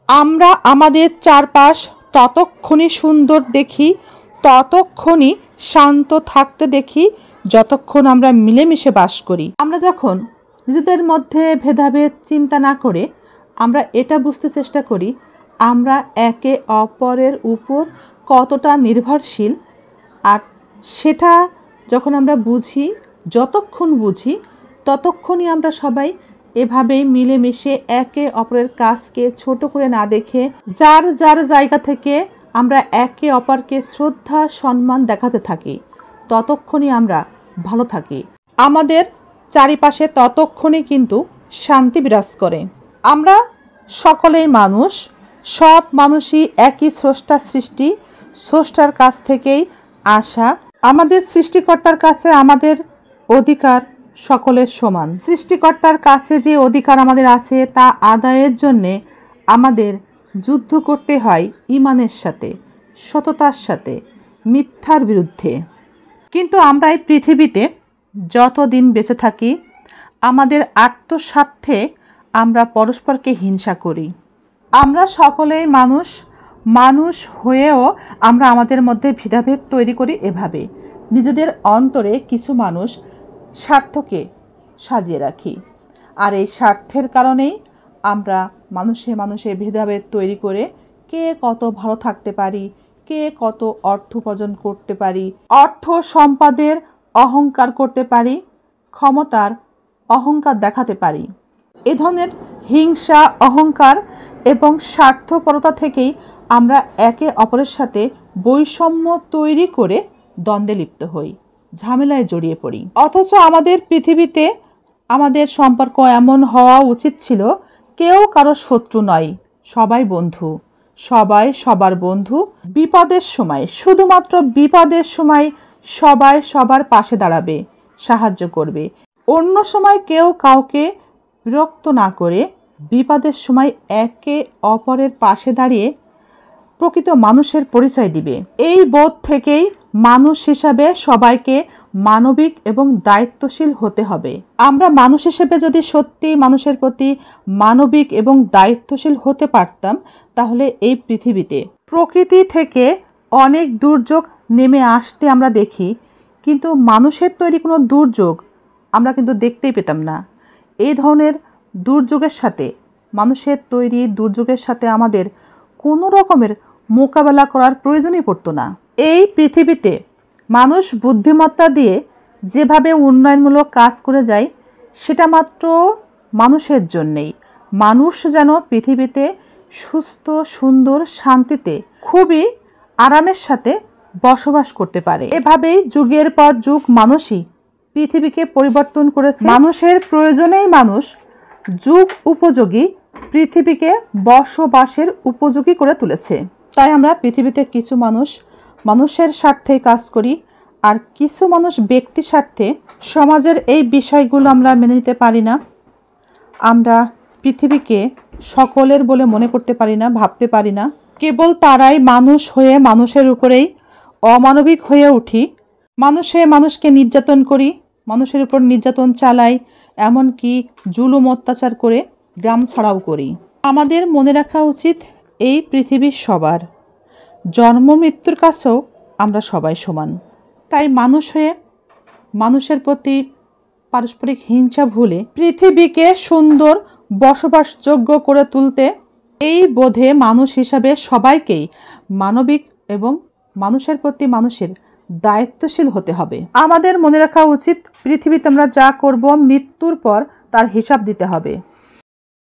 আমরা আমাদের চারপাশ ততক্ষণই সুন্দর দেখি, ততক্ষণই শান্ত থাকতে দেখি যতক্ষণ আমরা মিলেমিশে বাস করি। আমরা যখন নিজেদের মধ্যে ভেদাভেদ চিন্তা না করে আমরা এটা বুঝতে চেষ্টা করি আমরা একে অপরের উপর কতটা নির্ভরশীল, আর সেটা যখন আমরা বুঝি, যতক্ষণ বুঝি ততক্ষণই আমরা সবাই এভাবেই মিলেমিশে একে অপরের কাজকে ছোট করে না দেখে যার যার জায়গা থেকে আমরা একে অপরকে শ্রদ্ধা সম্মান দেখাতে থাকি, ততক্ষণই আমরা ভালো থাকি। আমাদের চারিপাশে ততক্ষণই কিন্তু শান্তি বিরাজ করে। আমরা সকলেই মানুষ, সব মানুষই একই স্রষ্টার সৃষ্টি, স্রষ্টার কাছ থেকেই আসা। আমাদের সৃষ্টিকর্তার কাছে আমাদের অধিকার সকলের সমান। সৃষ্টিকর্তার কাছে যে অধিকার আমাদের আছে তা আদায়ের জন্যে আমাদের যুদ্ধ করতে হয় ঈমানের সাথে, সততার সাথে, মিথ্যার বিরুদ্ধে। কিন্তু আমরা এই পৃথিবীতে যতদিন বেঁচে থাকি আমাদের আত্মস্বার্থে আমরা পরস্পরকে হিংসা করি। আমরা সকলেই মানুষ, মানুষ হয়েও আমরা আমাদের মধ্যে ভেদাভেদ তৈরি করি। এভাবে নিজেদের অন্তরে কিছু মানুষ স্বার্থকে সাজিয়ে রাখি, আর এই স্বার্থের কারণেই আমরা মানুষে মানুষে ভেদাভেদ তৈরি করে কে কত ভালো থাকতে পারি, কে কত অর্থ উপার্জন করতে পারি, অর্থ সম্পদের অহংকার করতে পারি, ক্ষমতার অহংকার দেখাতে পারি। এ ধরনের হিংসা, অহংকার এবং স্বার্থপরতা থেকেই আমরা একে অপরের সাথে বৈষম্য তৈরি করে দ্বন্দ্বে লিপ্ত হই, ঝামেলায় জড়িয়ে পড়ি। অথচ আমাদের পৃথিবীতে আমাদের সম্পর্ক এমন হওয়া উচিত ছিল কেউ কারো শত্রু নয়, সবাই বন্ধু, সবাই সবার বন্ধু। বিপদের সময়, শুধুমাত্র বিপদের সময় সবাই সবার পাশে দাঁড়াবে, সাহায্য করবে। অন্য সময় কেউ কাউকে বিরক্ত না করে বিপদের সময় একে অপরের পাশে দাঁড়িয়ে প্রকৃত মানুষের পরিচয় দিবে। এই বোধ থেকেই মানুষ হিসাবে সবাইকে মানবিক এবং দায়িত্বশীল হতে হবে। আমরা মানুষ হিসেবে যদি সত্যি মানুষের প্রতি মানবিক এবং দায়িত্বশীল হতে পারতাম তাহলে এই পৃথিবীতে প্রকৃতি থেকে অনেক দুর্যোগ নেমে আসতে আমরা দেখি, কিন্তু মানুষের তৈরি কোনো দুর্যোগ আমরা কিন্তু দেখতেই পেতাম না। এই ধরনের দুর্যোগের সাথে, মানুষের তৈরি দুর্যোগের সাথে আমাদের কোনো রকমের মোকাবেলা করার প্রয়োজনই পড়তো না। এই পৃথিবীতে মানুষ বুদ্ধিমত্তা দিয়ে যেভাবে উন্নয়নমূলক কাজ করে যায় সেটা মাত্র মানুষের জন্যেই। মানুষ যেন পৃথিবীতে সুস্থ, সুন্দর, শান্তিতে, খুবই আরামের সাথে বসবাস করতে পারে। এভাবেই যুগের পর যুগ মানুষই পৃথিবীকে পরিবর্তন করেছে। মানুষের প্রয়োজনেই মানুষ যুগ উপযোগী পৃথিবীকে বসবাসের উপযোগী করে তুলেছে। তাই আমরা পৃথিবীতে কিছু মানুষ মানুষের স্বার্থে কাজ করি, আর কিছু মানুষ ব্যক্তি স্বার্থে। সমাজের এই বিষয়গুলো আমরা মেনে নিতে পারি না। আমরা পৃথিবীকে সকলের বলে মনে করতে পারি না, ভাবতে পারি না। কেবল তারাই মানুষ হয়ে মানুষের উপরেই অমানবিক হয়ে উঠি, মানুষে মানুষকে নির্যাতন করি, মানুষের উপর নির্যাতন চালাই, এমনকি জুলুম অত্যাচার করে গ্রাম ছাড়াও করি। আমাদের মনে রাখা উচিত এই পৃথিবীর সবার, জন্ম মৃত্যুর কাছেও আমরা সবাই সমান। তাই মানুষ হয়ে মানুষের প্রতি পারস্পরিক হিংসা ভুলে পৃথিবীকে সুন্দর বসবাসযোগ্য করে তুলতে এই বোধে মানুষ হিসাবে সবাইকেই মানবিক এবং মানুষের প্রতি মানুষের দায়িত্বশীল হতে হবে। আমাদের মনে রাখা উচিত পৃথিবীতে আমরা যা করব মৃত্যুর পর তার হিসাব দিতে হবে।